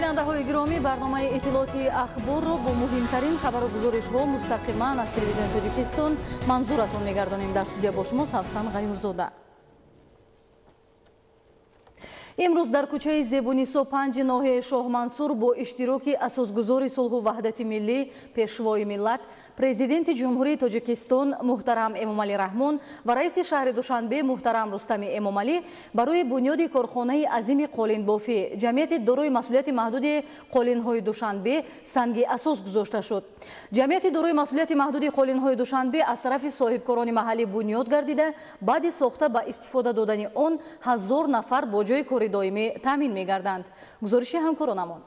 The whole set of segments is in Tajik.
бинандаҳои гиромӣ, барномаи иттилоъоти ахборро бо муҳимтарин хабару гузоришҳо мустақиман аз телевизиони Тоҷикистон манзуратон мегардонем. Дар студия бо шумо Савсан Ғайурзода. имрӯз дар кӯчаи Зебунисо 5 ноҳияи Шоҳмансур бо иштироки асосгузори сулҳу ваҳдати миллӣ, пешвои миллат, президенти ҷумҳурии Тоҷикистон муҳтарам Эмомалӣ Раҳмон ва раиси шаҳри Душанбе муҳтарам Рустами Эмомалӣ барои бунёди корхонаи азими қолинбофӣ ҷамъияти дорои масъулияти маҳдуди қолинҳои Душанбе санги асос гузошта шуд. ҷамъияти дорои масъулияти маҳдуди қолинҳои Душанбе аз тарафи соҳибкорони маҳаллӣ бунёд гардида, баъди сохта ба истифода додани он 1000 нафар бо ҷои кори доимӣ таъмин мегарданд. гузориши ҳамкоронамон.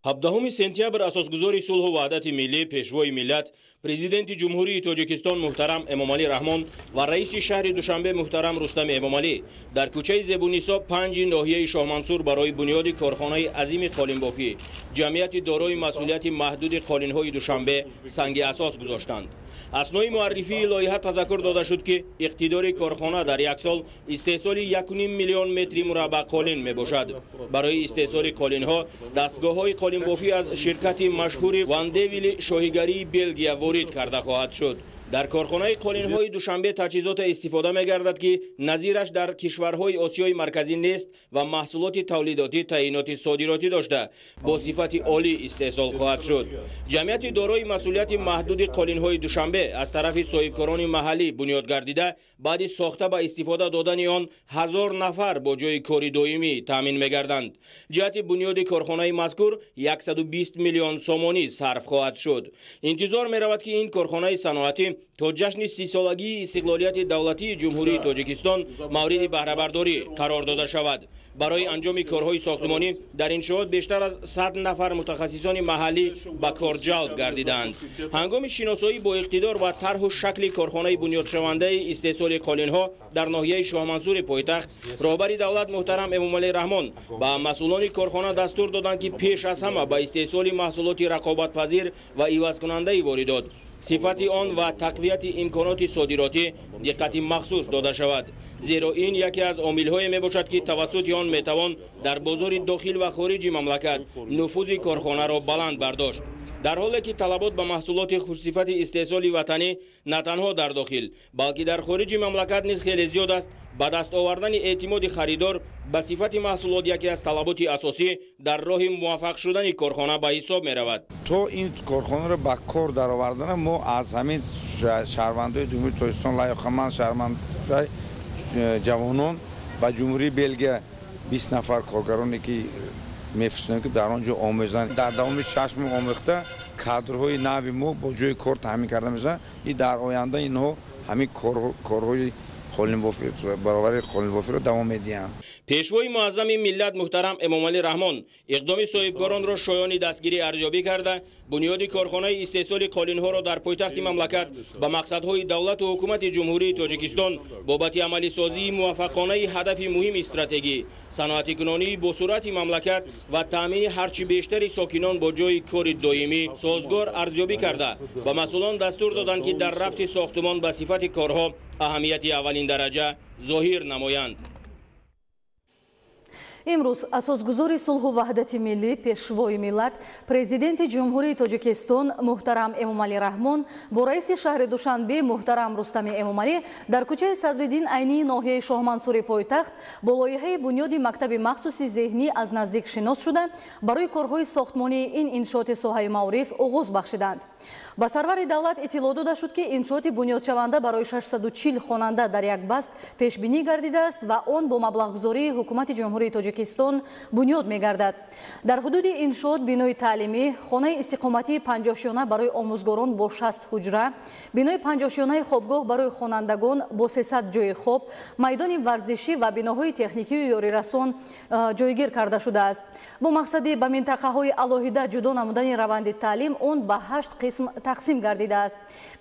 17 сентябр асосгузори сулҳу ваҳдати миллӣ, пешвои миллат, президенти ҷумҳурии Тоҷикистон муҳтарам Эмомалӣ Раҳмон ва раиси шаҳри Душанбе муҳтарам Рустами Эмомалӣ дар кӯчаи Зебунисо 5 ноҳияи Шоҳмансур барои бунёди корхонаи азими қолинбофӣ ҷамъияти дорои масъулияти маҳдуди қолинҳои Душанбе санги асос гузоштанд. аснои муаррифии лоиҳа тазаккур дода шуд ки иқтидори корхона дар як сол истеҳсоли 1,5 миллион метри мураббаъ қолин мебошад. барои истеҳсоли қолинҳо дастгоҳҳои қолинбофӣ аз ширкати машҳури Вандевили шоҳигарии Белгия ворид карда хоҳад шуд. дар корхонаи қолинҳои Душанбе таҷҳизоте истифода мегардад ки назираш дар кишварҳои Осиёи марказӣ нест ва маҳсулоти тавлидотӣ таъиноти содиротӣ дошта бо сифати олӣ истеҳсол хоҳад шуд. ҷамъияти дорои масъулияти маҳдуди қолинҳои Душанбе аз тарафи соҳибкорони маҳаллӣ бунёд гардида, баъди сохта ба истифода додани он 1000 нафар бо ҷои кори доимӣ таъмин мегарданд. ҷиҳати бунёди корхонаи мазкур 120 миллион сомонӣ сарф хоҳад шуд. интизор меравад ки ин корхонаи саноатӣ то ҷашни 30-солагии истиқлолияти давлатии ҷумҳурии Тоҷикистон мавриди баҳрабардорӣ қарор дода шавад. барои анҷоми корҳои сохтмонӣ дар иншоот бештар аз 100 нафар мутахассисони маҳаллӣ ба кор ҷалб гардиданд. ҳангоми шиносоӣ бо иқтидор ва тарҳу шакли корхонаи бунёдшавандаи истеҳсоли қолинҳо дар ноҳияи Шоҳмансури пойтахт, роҳбари давлат муҳтарам Эмомалӣ Раҳмон ба масъулони корхона дастур доданд ки пеш аз ҳама ба истеҳсоли маҳсулоти рақобатпазир ва ивазкунандаи воридот, сифати он ва тақвияти имконоти содиротӣ диққати махсус дода шавад. зеро ин яке аз омилҳое мебошад ки тавассути он метавон дар бозори дохил ва хориҷи мамлакат нуфузи корхонаро баланд бардошт. дар ҳоле ки талабот ба маҳсулоти хушсифати истеҳсоли ватанӣ на танҳо дар дохил, балки дар хориҷи мамлакат низ хеле зиёд аст, ба даст овардани эътимоди харидор ба сифати маҳсулот яке аз талаботи асосӣ дар роҳи муваффақ шудани корхона ба ҳисоб меравад. то ин корхонаро ба кор даровардана мо аз ҳамин шаҳрвандои ҷумҳурии Тоҷикистон лайоқаманд шаҳрвандаи ҷавонон ба ҷумҳурии Белгия 20 нафар коргароне ки мефурстем ки дар он ҷо омӯзанд. дар давоми 6 моҳ омӯхта кадрҳои нави мо бо ҷои кор таъмин карда мешаванд. и дар оянда инҳо ҳамин корҳои баровари қолинбофиро давом медиҳанд. пешвои муаззами миллат муҳтарам Эмомалӣ Раҳмон иқдоми соҳибкоронро шоёни дастгирӣ арзёбӣ карда, бунёди корхонаи истеҳсоли қолинҳоро дар пойтахти мамлакат ба мақсадҳои давлату ҳукумати ҷумҳурии Тоҷикистон бобати амалисозии муваффақонаи ҳадафи муҳими стратегӣ, саноатикунонии босуръати мамлакат ва таъмини ҳарчи бештари сокинон бо ҷои кори доимӣ созгор арзёбӣ карда, ба масъулон дастур доданд ки дар рафти сохтмон ба сифати корҳо аҳамияти аввалин дараҷа зоҳир намоянд. имрӯз асосгузори сулҳу ваҳдати миллӣ, пешвои миллат, президенти ҷумҳурии Тоҷикистон муҳтарам Эмомалӣ Раҳмон бо раиси шаҳри Душанбе муҳтарам Рустами Эмомалӣ дар кӯчаи Садриддин Айнии ноҳияи Шоҳмансури пойтахт бо лоиҳаи бунёди мактаби махсуси зеҳнӣ аз наздик шинос шуда, барои корҳои сохтмонии ин иншооти соҳаи маориф оғоз бахшиданд. ба сарвари давлат иттилоъ дода шуд ки иншооти бунёдшаванда барои 640 хонанда дар як баст пешбинӣ гардидааст ва он бо маблағгузории ҳукумати ҷумҳурии Тоҷикистон бунёд мегардад. дар ҳудуди иншоот бинои таълимӣ, хонаи истиқоматии 50-шона барои омӯзгорон бо 60 ҳуҷра, бинои 50-шонаи хобгоҳ барои хонандагон бо 300 ҷойи хоб, майдони варзишӣ ва биноҳои техникию ёрирасон ҷойгир карда шудааст. бо мақсади ба минтақаҳои алоҳида ҷудо намудани раванди таълим он ба 8 қисм тақсим гардидааст.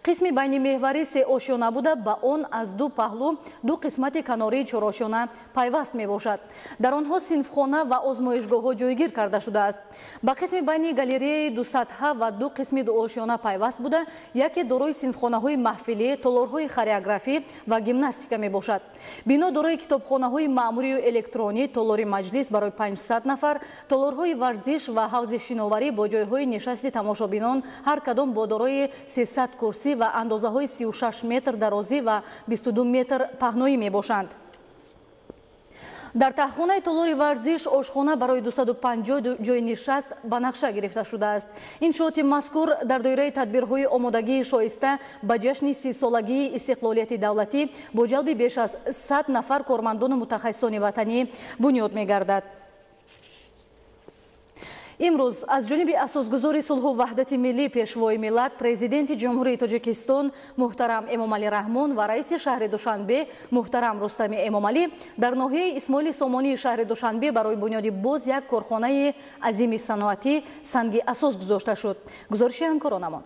қисми байнимеҳварӣ 3 ошёна буда, ба он аз 2 паҳлӯ 2 қисмати канории 4 ошёна пайваст мебошад. дар онҳо синфхона ва озмоишгоҳҳо ҷойгир карда шудааст. ба қисми байни галереяи дусатҳа ва ду қисми дуошёна пайваст буда, яке дорои синфхонаҳои маҳфилӣ, толорҳои хореографӣ ва гимнастика мебошад. бино дорои китобхонаҳои маъмурию электронӣ, толори маҷлис барои 500 нафар, толорҳои варзиш ва ҳавзи шиноварӣ бо ҷойҳои нишасти тамошобинон, ҳар кадом бо дорои 300 курсӣ ва андозаҳои 36 метр дарозӣ ва 22 метр паҳноӣ мебошанд. дар таҳхонаи толори варзиш ошхона барои 250 ҷойи нишаст ба нақша гирифта шудааст. иншооти мазкур дар доираи тадбирҳои омодагии шоиста ба ҷашни 30-солагии истиқлолияти давлатӣ бо ҷалби беш аз 100 нафар кормандону мутахассисони ватанӣ бунёд мегардад. имрӯз аз ҷониби асосгузори сулҳу ваҳдати миллӣ пешвои миллат президенти ҷумҳурии Тоҷикистон муҳтарам Эмомалӣ Раҳмон ва раиси шаҳри Душанбе муҳтарам Рустами Эмомалӣ дар ноҳияи Исмоили Сомонии шаҳри Душанбе барои бунёди боз як корхонаи азими саноатӣ санги асос гузошта шуд. гузориши ҳамкоронамон.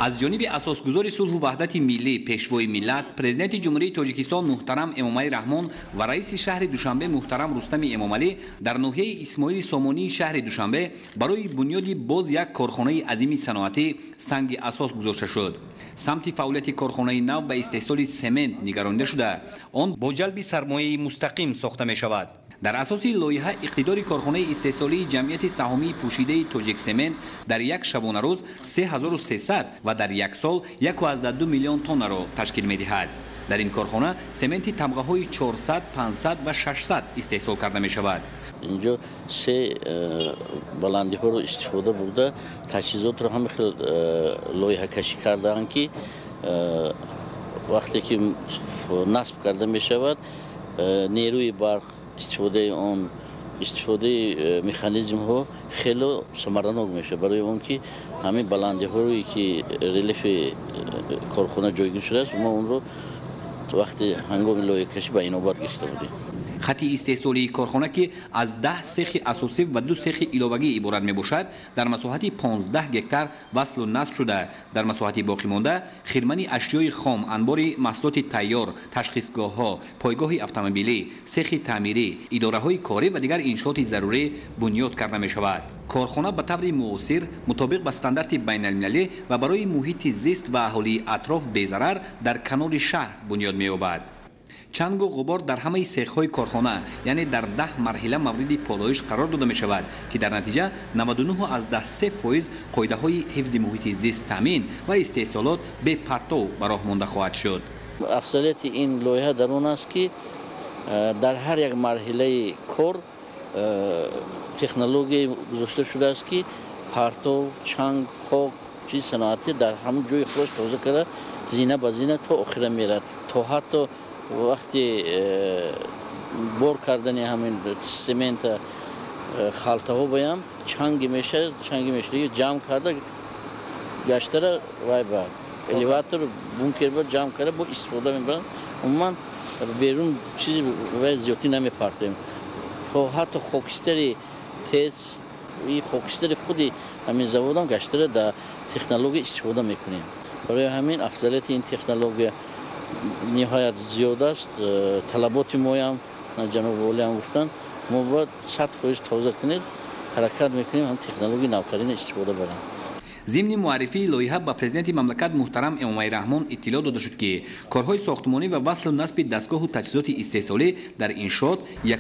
аз ҷониби асосгузори сулҳу ваҳдати миллӣ пешвои миллат президенти ҷумҳурии Тоҷикистон муҳтарам Эмомалӣ Раҳмон ва раиси шаҳри Душанбе муҳтарам Рустами Эмомалӣ дар ноҳияи Исмоили Сомонии шаҳри Душанбе барои бунёди боз як корхонаи азими саноатӣ санги асос гузошта шуд. самти фаъолияти корхонаи нав ба истеҳсоли семент нигаронида шуда, он бо ҷалби сармояи мустақим сохта мешавад. дар асоси лоиҳа иқтидори корхонаи истеҳсолии ҷамъияти саҳомии пӯшидаи Тоҷиксемент дар як шабонарӯз 3300 ва дар як сол 1.2 миллион тоннаро ташкил медиҳад. дар ин корхона сементи тамғаҳои 400, 500 ва 600 истеҳсол карда мешавад. اینجا سه بلندی ها رو استفاده بوده، تجهیزات رو هم خیلی لایحه کشی کردن که وقتی که نصب کرده می شود نیروی برق استفاده اون استفاده مکانیزم ها خیلی ثمرانک میشه برای اون که همین بلندی ها روی که ریلیف کارخانه جایگیر شده است ما اون رو وقتی هنگام لایحه کشی به اینوبت گرفته بودیم. خطی استحصالی کارخانه که از 10 سیخ اساسی و 2 سیخ ایلوگی عبارت می باشد در مساحت 15 گکتار وصل و نصب شده. در مساحت باقی مانده خرمنی اشیای خام، انبار محصولات تیار، تشخیصگاه ها، پایگاه اتومبیلی، سیخ تعمیری، اداره های کاری و دیگر انشاءات ضروری بنیاد کرده می شود. کارخانه به طور معاصر مطابق با استاندارد بین المللی و برای محیط زیست و اهالی اطراف بی‌ضرر در کنار شهر بنیاد می یابد. چنگ و غبار در همه سیخ‌های کارخانه یعنی در 10 مرحله مورد پالایش قرار داده می شود که در نتیجه 99 از 10% قاعده‌های حفظ محیط زیست تامین و استحصالات به پرتو به راه مانده خواهد شد. افضلیت این لایحه در اون است که در هر یک مرحله کار تکنولوژی گذاشته شده است که پرتو، چنگ، خاک، چیز صنعتی در همون جای خودش توزیع کرده زینه به زینه تا آخر میرد تا حتی وقتی بار کردن همین سمنت خالته ها بایم چنگ میشه جمع کرده گشته را وای بعد الیواتور بونکر بر جمع کرده با استفاده میبرن عموما بیرون چیزی وای زیادی نمیپرتیم تا حتی خاکستری تیز این خاکستری خودی همین زوادان گشته را در تکنولوژی استفاده میکنیم برای همین افضلیت این تکنولوژی نهایت زیاد است. طلبات ما هم جناب والی هم گفتن ما باید 100% توزیع کنید حرکت میکنیم هم تکنولوژی نوترین استفاده بریم. ضمن معرفی لایحه با پرزیدنت مملکت محترم امامعلی رحمان اطلاع داده شد که کارهای ساختمانی و وصل و نصب دستگاه و تجهیزات استحصالی در انشاءات 1.5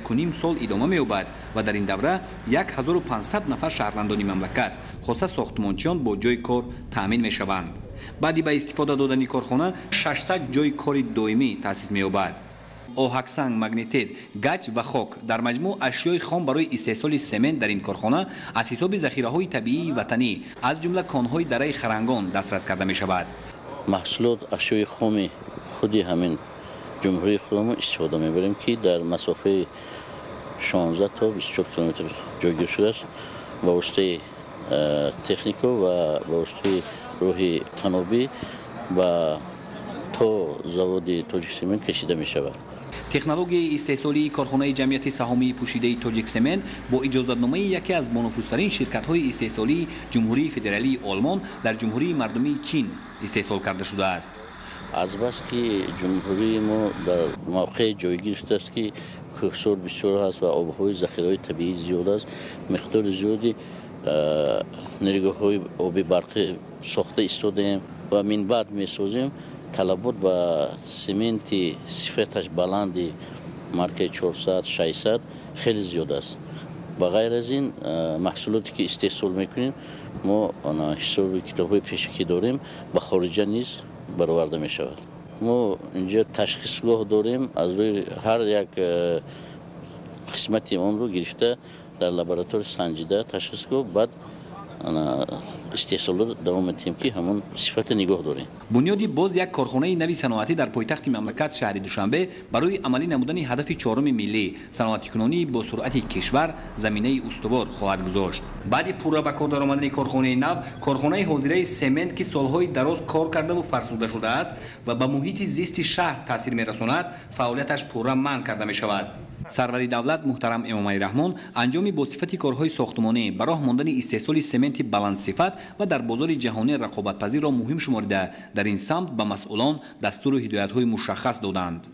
سال ادامه می‌یابد و در این دوره 1500 نفر شهروندان مملکت خاصه ساختمانچیان با جای کار تامین می‌شوند. بعدی با استفاده دادن کارخانه 600 جای کار دائمی تأسیس می‌یابد. آهکسنگ، مگنتیت، گچ و خاک در مجموع اشیای خام برای استحصال سمنت در این کارخانه از حساب ذخیره‌های طبیعی وطنی از جمله کان‌های دره خرنگان دسترس کرده می‌شود. محصولات اشیای خام خودی همین جمهوری خودمون استفاده می‌بریم که در مسافه 16 تا 24 کیلومتر جایگیر شده است با واسطه تکنیک و با واسطه روحی تنابی و تا زواد توجیکسمنت کشیده می‌شود. تکنولوژی استحصالی کارخانه جمعیت سهامی پوشیده توجیکسمنت با اجازه‌نامه یکی از بانفوذترین شرکت‌های استحصالی جمهوری فدرالی آلمان در جمهوری مردمی چین استحصال کرده شده است. از بس که جمهوری ما در موقع جایگیر شده است که کوهسار بسیار هست و آبهای ذخیره طبیعی زیاد است. مقدار زیادی نیروگاه‌های آبی برقی ساخته ایستادیم و من بعد می‌سازیم. طلبات با سمنت صفتش بلندی مارکه 400 600 خیلی زیاد است. بغیر از این محصولاتی که استحصال میکنیم ما حساب کتاب‌های پیشکی داریم به خارج نیز برآورده می شود. ما اینجا تشخیصگاه داریم از روی هر یک قسمتی اون رو گرفته در لابراتوار سنجیده تشخیصگاه بعد استحصال دوام میدیم که همون صفت نگاه داریم. بنیادی باز یک کارخانه نوی صنعتی در پایتخت مملکت شهر دوشنبه برای عملی نمودن هدف چهارم ملی صنعتی کنونی با سرعت کشور زمینه استوار خواهد گذاشت. بعد پورا به کار درآمدن کارخانه نو، کارخانه حاضره سمنت که سالهای دراز کار کرده و فرسوده شده است و به محیط زیست شهر تاثیر می‌رساند، فعالیتش پورا منع کرده می‌شود. سروری دولت محترم امامعلی رحمان انجام با صفت کارهای ساختمانی برای ماندن استحصال سمنت بلند صفت و در بازار جهانی رقابت پذیر را مهم شمرده در این سمت به مسئولان دستور و هدایت‌های مشخص دادند.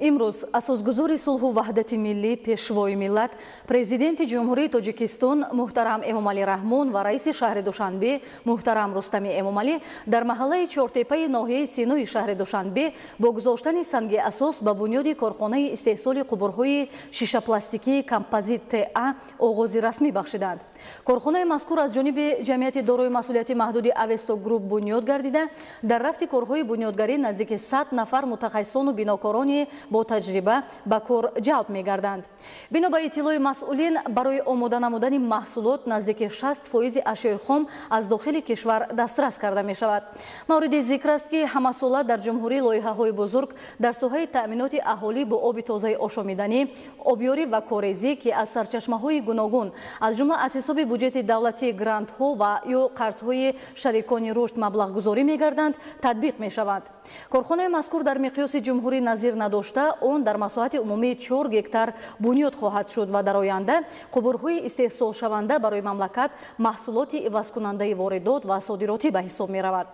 имрӯз асосгузори сулҳу ваҳдати миллӣ пешвои миллат президенти ҷумҳурии тоҷикистон муҳтарам эмомалӣ раҳмон ва раиси шаҳри душанбе муҳтарам рустами эмомалӣ дар маҳаллаи чортепаи ноҳияи синои шаҳри душанбе бо гузоштани санги асос ба бунёди корхонаи истеҳсоли қубурҳои шишапластикии композит ТА оғози расмӣ бахшиданд. корхонаи мазкур аз ҷониби ҷамъияти дорои масъулияти маҳдуди авесто груп бунёд гардида дар рафти корҳои бунёдгарӣ наздики 100 нафар мутахассисону бинокорони бо таҷриба ба кор ҷалб мегарданд. бино ба иттилои масъулин барои омода намудани маҳсулот наздики 60% ашёи хом аз дохили кишвар дастрас карда мешавад. мавриди зикр аст ки ҳамасола дар ҷумҳурӣ лоиҳаҳои бузург дар соҳаи таъминоти аҳолӣ бо оби тозаи ошомиданӣ, обёрӣ ва корезӣ ки аз сарчашмаҳои гуногун аз ҷумла аз ҳисоби буҷети давлатӣ грантҳо ва ё қарзҳои шарикони рушд маблағгузорӣ мегарданд татбиқ мешаванд. корхонаи мазкур дар миқёси ҷумҳурӣ назир надошта он дар масоҳати умумии 4 гектар бунёд хоҳад шуд ва дар оянда қубурҳои истеҳсолшаванда барои мамлакат маҳсулоти ивазкунандаи воридот ва содиротӣ ба ҳисоб меравад.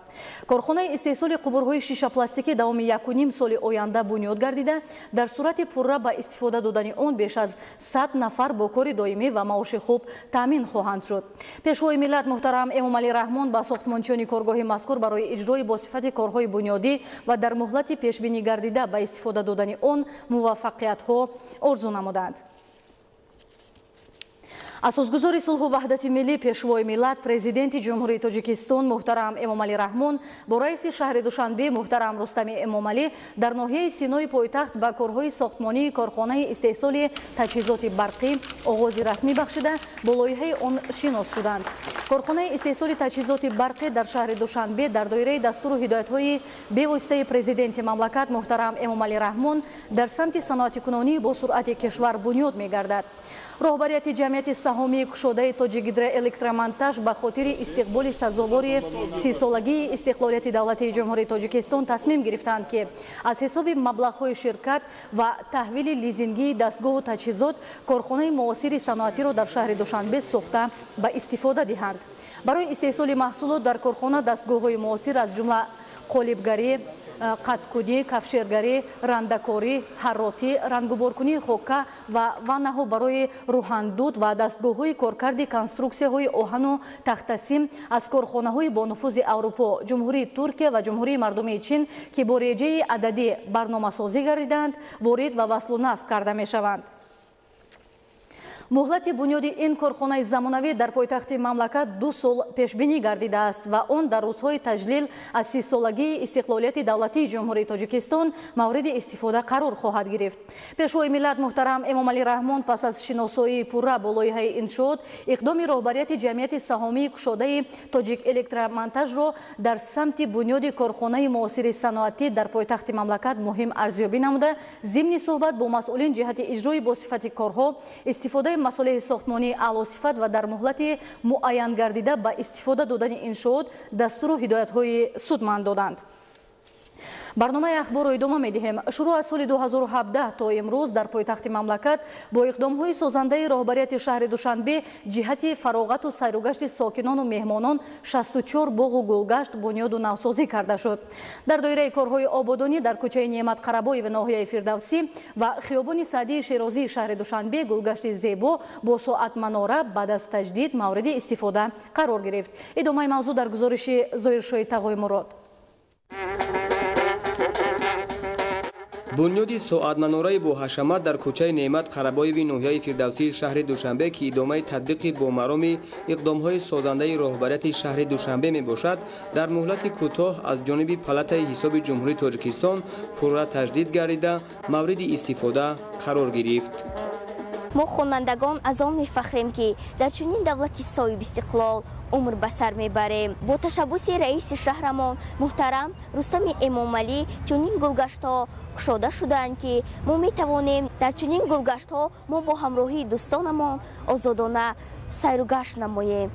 корхонаи истеҳсоли қубурҳои шишапластикӣ давоми 1.5 соли оянда бунёд гардида дар сурати пурра ба истифода додани он беш аз 100 нафар бо кори доимӣ ва маоши хуб таъмин хоҳанд шуд. пешвои миллат муҳтарам эмомалӣ раҳмон ба сохтмончиёни коргоҳи мазкур барои иҷрои босифати корҳои бунёдӣ ва дар муҳлати пешбинӣ гардида ба истифода додани он муваффақиятҳо орзу намуданд. асосгузори сулҳу ваҳдати миллӣ пешвои миллат президенти ҷумҳурии тоҷикистон муҳтарам эмомалӣ раҳмон бо раиси шаҳри душанбе муҳтарам рустами эмомалӣ дар ноҳияи синои пойтахт ба корҳои сохтмонии корхонаи истеҳсоли таҷҳизоти барқӣ оғози расмӣ бахшида бо лоиҳаи он шинос шуданд. корхонаи истеҳсоли таҷҳизоти барқӣ дар шаҳри душанбе дар доираи дастуру ҳидоятҳои бевоситаи президенти мамлакат муҳтарам эмомалӣ раҳмон дар самти саноатикунонӣ бо суръати кишвар бунёд мегардад. роҳбарияти ҷамъияти саҳомии кушодаи тоҷикгидроэлектромонтаж ба хотири истиқболи сазовори 30-солагии истиқлолияти давлатии ҷумҳурии тоҷикистон тасмим гирифтанд ки аз ҳисоби маблағҳои ширкат ва таҳвили лизингии дастгоҳу таҷҳизот корхонаи муосири саноатиро дар шаҳри душанбе сохта ба истифода диҳанд. барои истеҳсоли маҳсулот дар корхона дастгоҳҳои муосир аз ҷумла қолибгарӣ, қаткунӣ, кафшергарӣ, рандакорӣ, ҳарротӣ, рангуборкунии хокка ва ваннаҳо барои рӯҳандуд ва дастгоҳҳои коркарди конструксияҳои оҳану тахтасим аз корхонаҳои бо нуфузи Аврупо, ҷумҳурии Туркия ва ҷумҳурии мардумии Чин ки бо реҷаи ададӣ барномасозӣ гардиданд, ворид ва васлу насб карда мешаванд. муҳлати бунёди ин корхонаи замонавӣ дар пойтахти мамлакат 2 сол пешбинӣ гардидааст ва он дар рӯзҳои таҷлил аз 30-солагии истиқлолияти давлатии ҷумҳурии тоҷикистон мавриди истифода қарор хоҳад гирифт. пешвои миллат муҳтарам эмомалӣ раҳмон пас аз шиносоии пурра бо лоиҳаи иншоот иқдоми роҳбарияти ҷамъияти саҳомии кушодаи тоҷикэлектромонтажро дар самти бунёди корхонаи муосири саноатӣ дар пойтахти мамлакат муҳим арзёбӣ намуда зимни суҳбат бо масъулин ҷиҳати иҷрои босифати корҳо, истифодаи масъулияти сохтмонии аълосифат ва дар муҳлати муайян гардида ба истифода додани иншоот дастуру ҳидоятҳои судманд доданд. барномаи ахборро идома медиҳем. Шурӯъ аз соли 2017 то имрӯз дар пойтахти мамлакат бо иқдомҳои созандаи роҳбарияти шаҳри Душанбе ҷиҳати фароғату сайругашти сокинону меҳмонон 64 боғу гулгашт бунёду навсозӣ карда шуд. Дар доираи корҳои ободонӣ дар кӯчаи Неъмат Қарабоеви ноҳияи Фирдавсӣ ва хиёбони Саъдии Шерозии шаҳри Душанбе гулгашти зебо бо соатманора баъд аз таҷдид мавриди истифода қарор гирифт. идомаи мавзӯъ дар гузориши Зоиршои Тағои Мурод. бунёди соатманораи бо ҳашамат дар кӯчаи Неъмат Қарабоеви ноҳияи Фирдавсии шаҳри Душанбе ки идомаи татбиқи бомароми иқдомҳои созандаи роҳбарияти шаҳри Душанбе мебошад, дар муҳлати кӯтоҳ аз ҷониби Палатаи ҳисоби ҷумҳурии Тоҷикистон пурра таҷдид гардида мавриди истифода қарор гирифт. мо хонандагон аз он мефахрем ки дар чунин давлати соҳиби истиқлол умр ба сар мебарем. Бо ташаббуси раиси шаҳрамон муҳтарам Рустами Эмомалӣ чунин гулгаштҳо кушода шудаанд ки мо метавонем дар чунин гулгаштҳо мо бо ҳамроҳии дӯстонамон озодона сайру гашт намоем.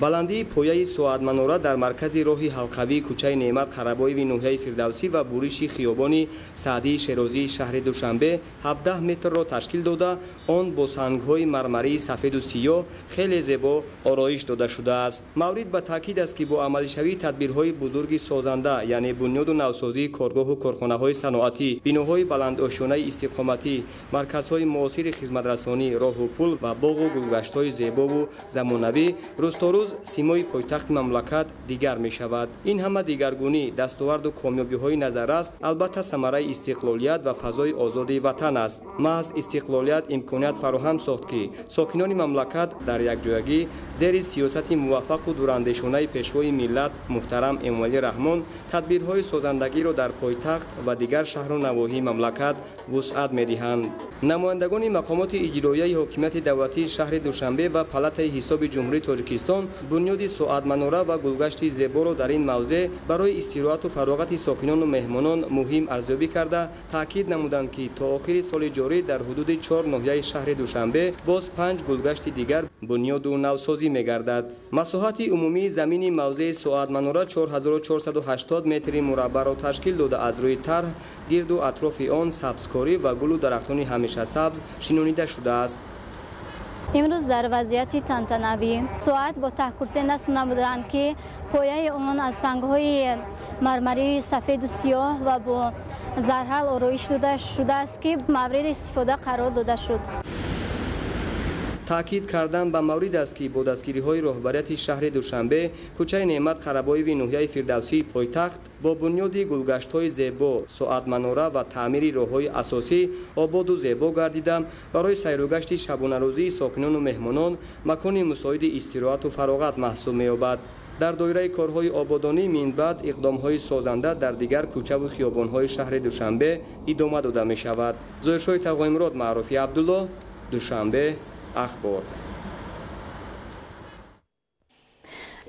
баландии пояи соатманора дар маркази роҳи ҳалқавии кӯчаи Неъмат Қарабоеви ноҳияи Фирдавсӣ ва буриши хиёбони Саъдии Шерозии шаҳри Душанбе 17 метрро ташкил дода, он бо сангҳои мармарии сафеду сиёҳ хеле зебо ороиш дода шудааст. маврид ба таъкид аст ки бо амалишавии тадбирҳои бузурги созанда, яъне бунёду навсозии коргоҳу корхонаҳои саноатӣ, биноҳои баландошёнаи истиқоматӣ, марказҳои муосири хизматрасонӣ, роҳу пул ва боғу гулгаштҳои зебову замонавӣ рӯзторӯз симои пойтахти мамлакат дигар мешавад. ин ҳама дигаргунӣ, дастоварду комёбиҳои назарраст, албатта самараи истиқлолият ва фазои озоди ватан аст. маҳз истиқлолият имконият фароҳам сохт ки сокинони мамлакат дар якҷоягӣ зери сиёсати муваффақу дурандешонаи пешвои миллат муҳтарам Эмомалӣ Раҳмон тадбирҳои созандагиро дар пойтахт ва дигар шаҳру навоҳии мамлакат вусъат медиҳанд. намояндагони мақомоти иҷроияи ҳокимияти давлатии шаҳри Душанбе ва Палатаи ҳисоби ҷумҳурии Тоҷикистон бунёди соатманора ва гулгашти зеборо дар ин мавзеъ барои истироҳату фароғати сокинону меҳмонон муҳим арзёбӣ карда таъкид намуданд ки то охири соли ҷорӣ дар ҳудуди 4 ноҳияи шаҳри Душанбе боз 5 гулгашти дигар бунёду навсозӣ мегардад. масоҳати умумии замини мавзеи соатманора 4480 метри мураббаъро ташкил дода аз рӯи тарҳ гирду атрофи он сабзкорӣ ва гулу дарахтони ҳамешасабз шинонида шудааст. имрӯз дар вазъияти тантанавӣ соат бо таҳкурсе насб намуданд ки пояи он аз сангҳои мармарии сафеду сиёҳ ва бо зарҳал ороиш дода шудааст ки мавриди истифода қарор дода шуд. таъкид кардан ба маврид аст ки бо дастгириҳои роҳбарияти шаҳри Душанбе кӯчаи Неъмат Қарабоеви ноҳияи Фирдавсии пойтахт бо бунёди гулгаштҳои зебо, соатманора ва таъмири роҳҳои асосӣ ободу зебо гардида барои сайругашти шабонарӯзии сокинону меҳмонон макони мусоиди истироҳату фароғат маҳсуб меёбад. дар доираи корҳои ободонӣ минбаъд иқдомҳои созанда дар дигар кӯчаву хиёбонҳои шаҳри Душанбе идома дода мешавад. Зоиршои Тағои Мурод, Маъруфи Абдулло, Душанбе, ахбор.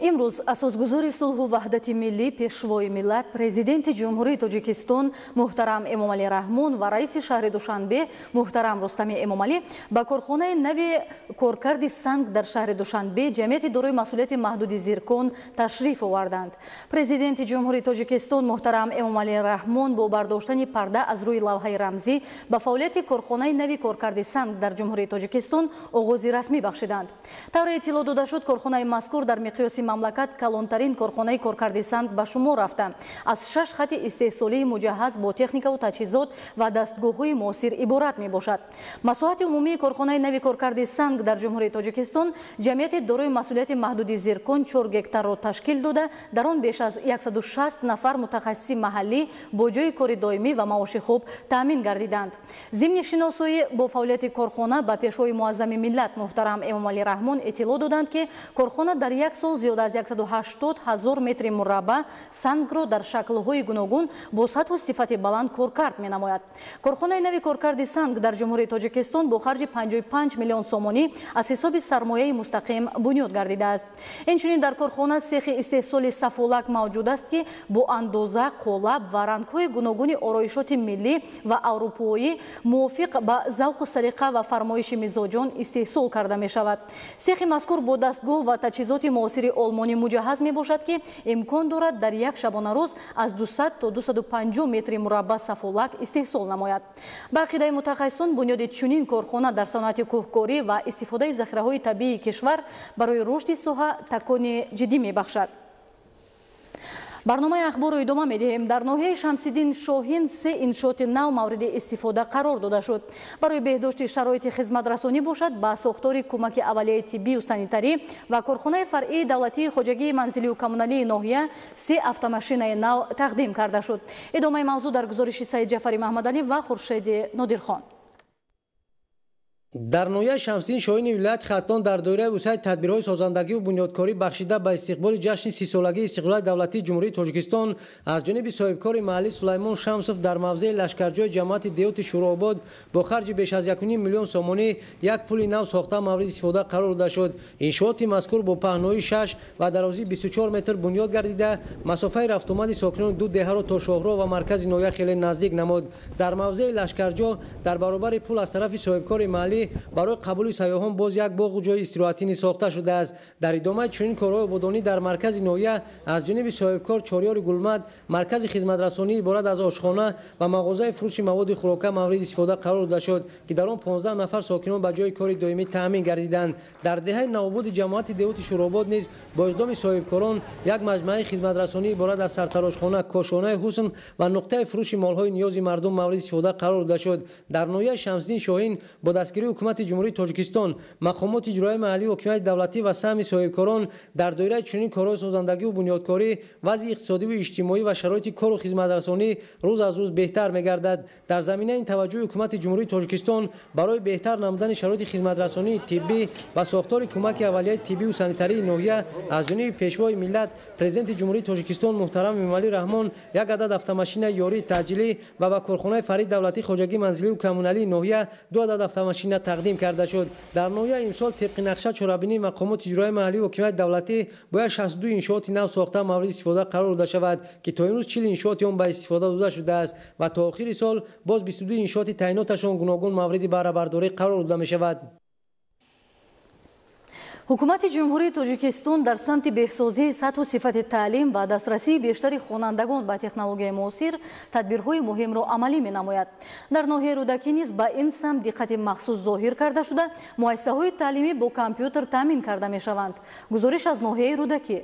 امروز اساسگزار صلح و وحدت ملی پیشوای ملت پرزیدنت جمهوری تاجیکستان محترم امامعلی رحمون و رئیس شهر دوشنبه محترم رستم امامعلی به کارخانه نو کارکرد سنگ در شهر دوشنبه جمعیت دارای مسئولیت محدود زیرکون تشریف آوردند. پرزیدنت جمهوری تاجیکستان محترم امامعلی رحمون با برداشتن پرده از روی لوحه رمزی به فعالیت کارخانه نو کارکرد سنگ در جمهوری تاجیکستان آغاز رسمی بخشیدند. طور اطلاع داده شد کارخانه مذکور در مقیاس مملکت کلانترین کارخانه کارکرد سنگ به شمار رفته از 6 خط استحصالی مجهز با تکنیک و تجهیزات و دستگاه‌های معاصر عبارت میباشد. مساحت عمومی کارخانه نو کارکرد سنگ در جمهوری تاجیکستان جمعیت دارای مسئولیت محدود زیرکون 4 گکتار را تشکیل داده در آن بیش از 160 نفر متخصص محلی با جای کار دائمی و معاش خوب تامین گردیدند. ضمن شناسایی با فعالیت کارخانه به پیشوای معظم ملت محترم امامعلی رحمون اطلاع دادند که کارخانه در یک سال زیاد از 180,000 متر مربع سنگ را در شکل‌های گوناگون با سطح و صفت بلند کارکرد می‌نماید. کارخانه نو کارکرد سنگ در جمهوری تاجیکستان با خرج 55 میلیون سومانی از حساب سرمایه مستقیم بنیاد گردیده است. اینچنین در کارخانه سیخ استحصال سفولک موجود است که با اندازه، قالب و رنگ‌های گوناگون آرایشات ملی و اروپایی موافق به ذوق و سلیقه و فرمایش مزاجان استحصال کرده می‌شود. سیخ مذکور با دستگاه و تجهیزات معاصر آلمانی مجهز می باشد که امکان دارد در یک شبانه روز از 200 تا 250 متر مربع سفولک استحصال نماید. به عقیده متخصصان بنیاد چنین کارخانه در صنعت کوهکاری و استفاده ذخیره‌های طبیعی کشور برای رشد ساحه تکان جدی می بخشد. برنامه اخبار رو ادامه می‌دهیم. در ناحیه شمس‌الدین شاهین 3 انشاءات نو مورد استفاده قرار داده شد. برای بهداشت شرایط خدمت رسانی باشد با ساختار کمک اولیه طبی و سانیتری و کارخانه فرعی دولتی خواجگی منزلی و کمونالی ناحیه 3 автомашین نو تقدیم کرده شد. ادامه موضوع در گزارش سید جعفری محمدعلی و خورشید نادرخان. در ناحیه شمس‌الدین شاهین ولایت خطان در دایره وسعت تدبیرهای سازندگی و بنیادکاری بخشیده به استقبال جشن 30 سالگی استقلال دولتی جمهوری تاجیکستان از جانب صاحبکار محلی سلیمان شمسوف در موضع لشکرجوی جماعت دیوت شوراباد با خرج بیش از 1.5 میلیون سومانی یک پل نو ساخته مورد استفاده قرار داده شد. انشاءات مذکور با پهنایی 6 و درازی 24 متر بنیاد گردیده مسافه رفت آمد ساکنان دو دهه را تا شاهراه و مرکز ناحیه خیلی نزدیک نمود. در موضع لشکرجو در برابر پل از طرف صاحبکار محلی برای قبول سیاحان باز یک باغ و جای استراحتی ساخته شده است. در ادامه چنین کارهای آبادانی در مرکز ناحیه از جانب صاحبکار چاریار گلمد مرکز خدمت رسانی عبارت از آشخانه و مغازه فروش مواد خوراکی مورد استفاده قرار داده شد که در آن 15 نفر ساکنان به جای کار دائمی تامین گردیدند. در دهه نوآباد جماعت دیوت شوراباد نیز با اقدام صاحبکاران یک مجموعه خدمت رسانی عبارت از سرتراشخانه، کاشانه حسن و نقطه فروش مالهای نیازی مردم مورد استفاده قرار داده شد. در ناحیه شمس‌الدین شاهین با دستگیری حکومت جمهوری تاجیکستان مقامات اجرایی محلی و حکومت دولتی و سهم صاحبکاران در دایره چنین کارهای سازندگی و بنیادکاری وضع اقتصادی و اجتماعی و شرایط کار و خدمت رسانی روز از روز بهتر می‌گردد. در زمینه این توجه حکومت جمهوری تاجیکستان برای بهتر نمودن شرایط خدمت رسانی طبی و ساختار کمک اولیه طبی و سانیتری ناحیه از جانب پیشوای ملت پرزیدنت جمهوری تاجیکستان محترم امامعلی رحمون یک عدد автомашین یاری تعجیلی و به کارخانه فرعی دولتی خواجگی منزلی و کمونالی ناحیه 2 عدد автомашین تقدیم کرده شد. در ناحیه امسال طبق نقشه چهاربینی مقامات اجرایی محلی و حکومت دولتی باید 62 انشاءات نو ساخته مورد استفاده قرار داده شود که تا امروز 40 انشاءات آن به استفاده داده شده است و تا آخر سال باز 22 انشاءات تعییناتشان گوناگون مورد بهره برداری قرار داده می شود. حکومت جمهوری تاجیکستان در سمت بهسازی سطح و صفت تعلیم و دسترسی بیشتر خوانندگان به تکنولوژی معاصر تدبیرهای مهم را عملی می‌نماید. در ناحیه رودکی نیز به این سمت دقت مخصوص ظاهر کرده شده مؤسسه‌های تعلیمی با کامپیوتر تامین کرده می‌شوند. گزارش از ناحیه رودکی.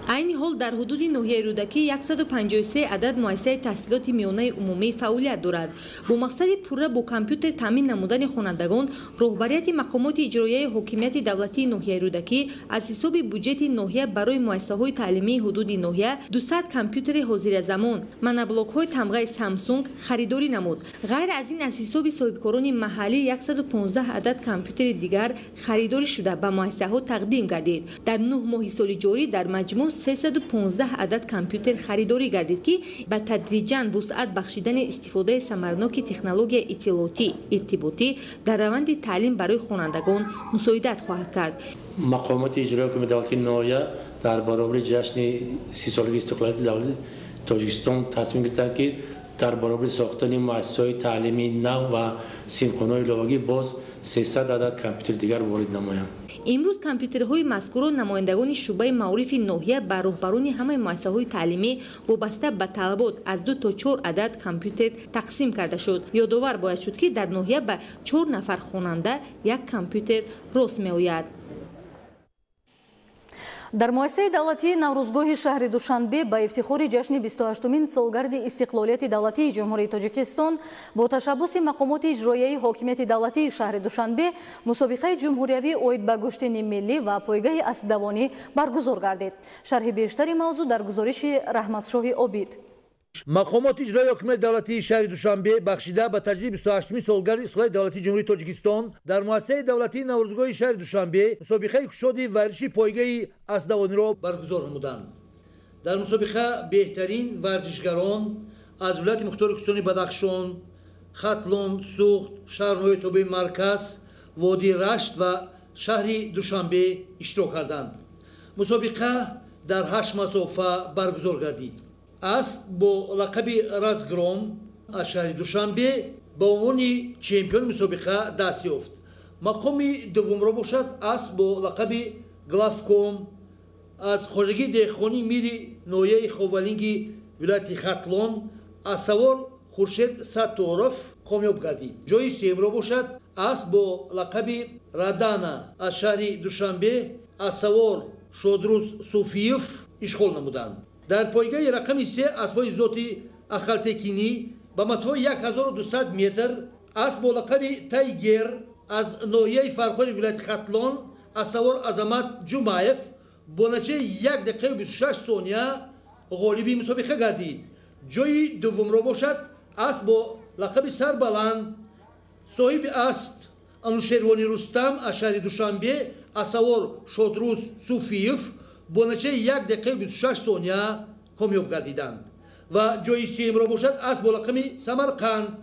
عین حال در حدود ناحیه رودکی 153 عدد مؤسسه تحصیلات میانه عمومی فعالیت دارد. با مقصد پوره با کامپیوتر تامین نمودن خوانندگان، رهبریت مقامات اجرایی حکومت دولتی ناحیه رودکی از حساب بودجت ناحیه برای مؤسسه‌های تعلیمی حدود ناحیه 200 کامپیوتر حاضر زمان، مونوبلوک‌های تمغه سامسونگ خریداری نمود. غیر از این از حساب صاحبکاران محلی 115 عدد کامپیوتر دیگر خریداری شده به مؤسسه‌ها تقدیم گردید. در 9 ماه سال جاری در مجموع 315 عدد کامپیوتر خریداری گردید که به تدریجاً وسعت بخشیدن استفاده ثمرناک تکنولوژی اطلاعاتی ارتباطی در روند تعلیم برای خوانندگان مساعدت خواهد کرد. مقامات اجرایی حکومت دولتی ناحیه در برابر جشن 30 سالگی استقلالیت دولت تاجیکستان تصمیم گرفتند که در برابر ساختن مؤسسه‌های تعلیمی نو و سیمخانه‌های ایلاوگی باز 300 عدد کامپیوتر دیگر وارد نمایند. امروز کامپیوترهای مذکور نمایندگان شعبه معارف ناحیه به راهبران همه مؤسسه‌های تعلیمی وابسته به طلبات از 2 تا 4 عدد کامپیوتر تقسیم کرده شد. یادآور باید شد که در ناحیه به 4 نفر خواننده یک کامپیوتر راست می‌آید. در مؤسسه دولتی نوروزگاه شهر دوشنبه با افتخار جشن 28مین سالگرد استقلالیت دولتی جمهوری تاجیکستان با تشبث مقامات اجرایی حاکمیت دولتی شهر دوشنبه مسابقه جمهوریوی اوید به گشتن ملی و پایگاه اسب دوانی برگزار گردید. شرح بیشتری موضوع در گزارش رحمتشاه عابد. مقامات اجرایی حاکمیت دولتی شهر دوشنبه بخشیده به تجلیل 28مین سالگرد استقلال دولتی جمهوری تاجیکستان در مؤسسه دولتی نوروزگاه شهر دوشنبه مسابقه کشادی ورزشی پایگاه اسبدوانی را برگزار نمودند. در مسابقه بهترین ورزشگران از ولایت مختار کردستان بدخشان، خطلون، سوخت، شهرهای توبه مرکز، وادی رشت و شهر دوشنبه اشتراک کردند. مسابقه در 8 مسافه برگزار گردید. اسب با لقب رزگران از شهر دوشنبه به عنوان چمپیون مسابقه دست یافت. مقام دوم را باشد اسب با لقب گلافکوم از خواجگی دهخانی میری ناحیه خوالینگ ولایت خطلون از سوار خورشید ستارف کامیاب گردید. جای سوم را باشد اسب با لقب ردانا از شهر دوشنبه از سوار شادروز صوفیف اشغال نمودند. در پایگاه رقم 3 اسبای ذاتی اخالتکینی با مسافت 1200 متر اسب با لقب تایگر از ناحیه فرخار ولایت خطلون از سوار عظمت جمعیف با نتیجه 1 دقیقه و 26 ثانیه غالب مسابقه گردید. جای دوم را باشد اسب با لقب سربلند صاحب اسب انوشیروانی رستم از شهر دوشنبه از سوار شادروز صوفیف با نتیجه 1 دقیقه و 26 ثانیه کامیاب گردیدند و جای سوم را باشد اسب با لقب سمرقند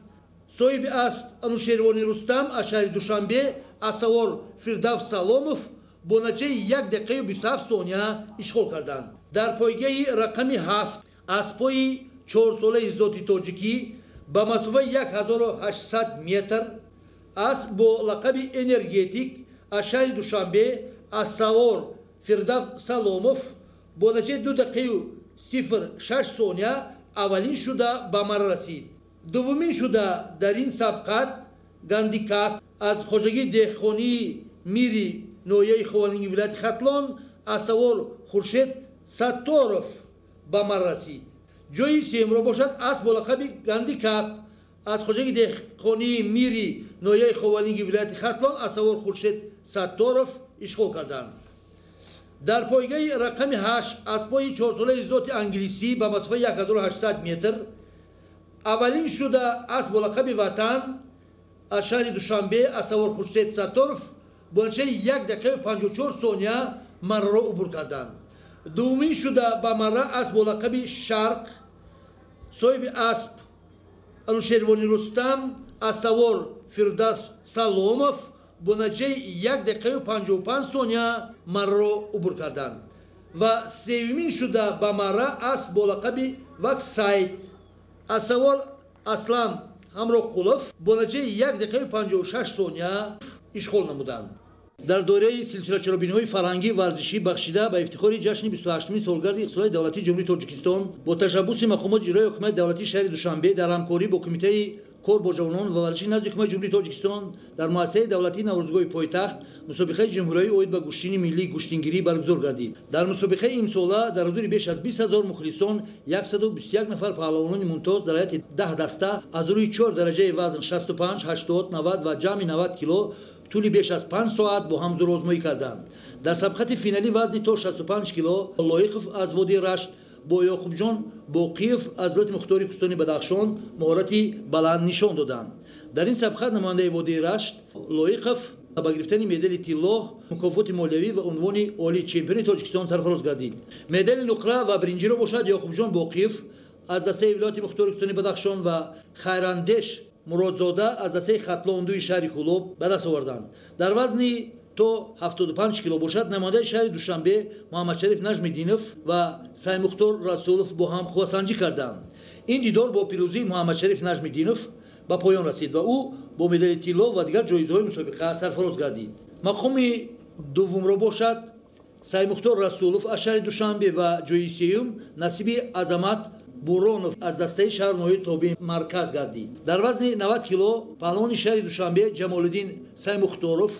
صاحب اسب انوشیروانی رستم از شهر دوشنبه از سوار فردوس سلاموف با نتیجه 1 دقیقه و 27 ثانیه اشغال کردند. در پایگاه رقم 7 اسبای 4 ساله ذاتی تاجیکی با مسافت 1800 متر اسب با لقب انرژتیک از شهر دوشنبه از سوار فردوس سلاموف با نتیجه 2 دقیقه و 06 ثانیه اولین شده به مرا رسید. دومین شده در این سبقت گاندیکاپ از خواجگی دهخانی میری ناحیه خوالینگ ولایت خطلون از سوار خورشید ستارف به مرا رسید. جای سوم را باشد اسب با لقب گاندیکاپ از خواجگی دهخانی میری ناحیه خوالینگ ولایت خطلون از سوار خورشید ستارف اشغال کردند. در پایگاه رقم 8 اسبای 4 ساله ذات انگلیسی با مسافت 1800 متر اولین شده اسب با لقب وطن از شهر دوشنبه از سوار خورشید ستارف با نتیجه 1 دقیقه و 54 ثانیه مرا را عبور کردند. دومین شده با مرا اسب با لقب شرق صاحب اسب انوشیروانی رستم از سوار فردوس سلاموف با نتیجه 1 دقیقه و 55 ثانیه مرا را عبور کردند و سومین شده با مرا اسب با لقب وکساید از سوار اسلام همراه قلف با نتیجه 1 دقیقه و 56 ثانیه اشغال نمودند. در دوره سلسله چرابینی‌های فرهنگی ورزشی بخشیده به افتخار جشن 28مین سالگرد استقلال دولتی جمهوری تاجیکستان با تشبث مقامات اجرایی حکومت دولتی شهر دوشنبه در همکاری با کمیته کار با جوانان و ورزشی نزد حکومت جمهوری تاجیکستان در مؤسسه دولتی نوروزگاه پایتخت مسابقه جمهوری اوید به گشتین ملی گشتینگیری برگزار گردید. در مسابقه امساله در حضور بیش از 20000 مخلصان 121 نفر پهلوانان ممتاز در هیئت 10 دسته از روی 4 درجه وزن 65 80 90 و جمع 90 کیلو طولی بیش از 5 ساعت با هم زورآزمایی کردند. در سبقت فینالی وزن تا 65 کیلو لایقف از وادی رشت با یعقوب جان باقیف از ولایت مختار کردستان بدخشان مهارتی بلند نشان دادند. در این سبقت نماینده وادی رشت لایقف با گرفتن مدال طلا مکافات مالیوی و عنوان عالی چمپیون تاجیکستان سرفراز گردید. مدال نقره و برنجی را باشد یعقوب جان باقیف از دسته ولایت مختار کردستان بدخشان و خیراندش مرادزاده از دسته خطلون دوی شهر کولوب به دست آوردند. در وزن то 75 кило бошад. намояндаи шаҳри Душанбе Муҳаммадшариф Нажмиддинов ва Саймухтор Расулов бо ҳам хувосанҷӣ карданд. ин дидор бо пирӯзии Муҳаммадшариф Нажмиддинов ба поён расид ва ӯ бо медали тилло ва дигар ҷоизаҳои мусобиқа сарфароз гардид. мақоми дуввумро бошад Саймухтор Расулов аз шаҳри Душанбе ва ҷои сеюм насиби Азамат Буронов аз дастаи шаҳрноҳии Тоби марказ гардид. дар вазни 90 кило паҳлвони шаҳри Душанбе Ҷамолиддин Саймухторов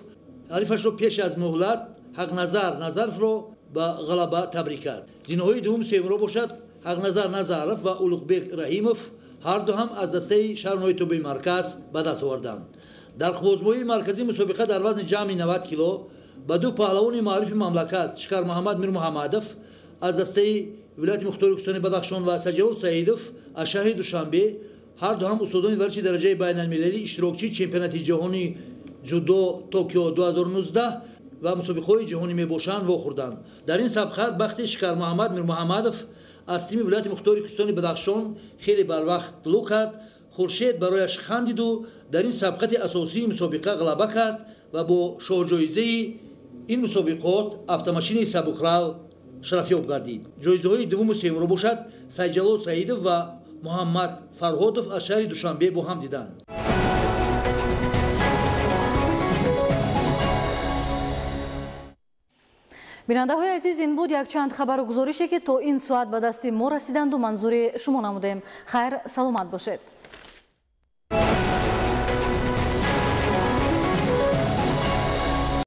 ҳарифашро пеш аз муҳлат Ҳақназар Назаровро ба ғалаба табрик кард. зиноҳои дуввум сеюмро бошад Ҳақназар Назаров ва Улуғбек Раҳимов ҳарду ҳам аз дастаи шаҳрноҳии Тоби марказ ба даст оварданд. дар хувозмоҳии марказии мусобиқа дар вазни ҷамъи 90 кило ба ду паҳлавони маъруфи мамлакат Шикар Муҳаммад Мирмуҳаммадов аз дастаи вилояти мухтори Кӯстони Бадахшон ва Саҷалол Саидов аз шаҳри Душанбе ҳарду ҳам устодони варзиши дараҷаи байналмилалии иштирокчии чемпионати ҷаҳони ҷудо Токио 2019 ва мусобиқаҳои ҷаҳонӣ мебошанд вохӯрданд. дар ин сабқа бахти Шикар Муҳаммад Мирмуҳаммадов аз тими вилояти мухтори Кӯстони Бадахшон хеле барвақт тулӯ кард. хуршед барояш хандиду дар ин сабқати асосии мусобиқа ғалаба кард ва бо шоҳҷоизаи ин мусобиқот автомашини сабукрав шарафёб гардид. ҷоизаҳои дуввуму сеюмро бошад Сайҷалол Саидов ва Муҳаммад Фарҳодов аз шаҳри Душанбе бо ҳам диданд. бинандаҳои азиз, ин буд якчанд хабару гузорише ки то ин соат ба дасти мо расиданду манзури шумо намудем. хайр, саломат бошед.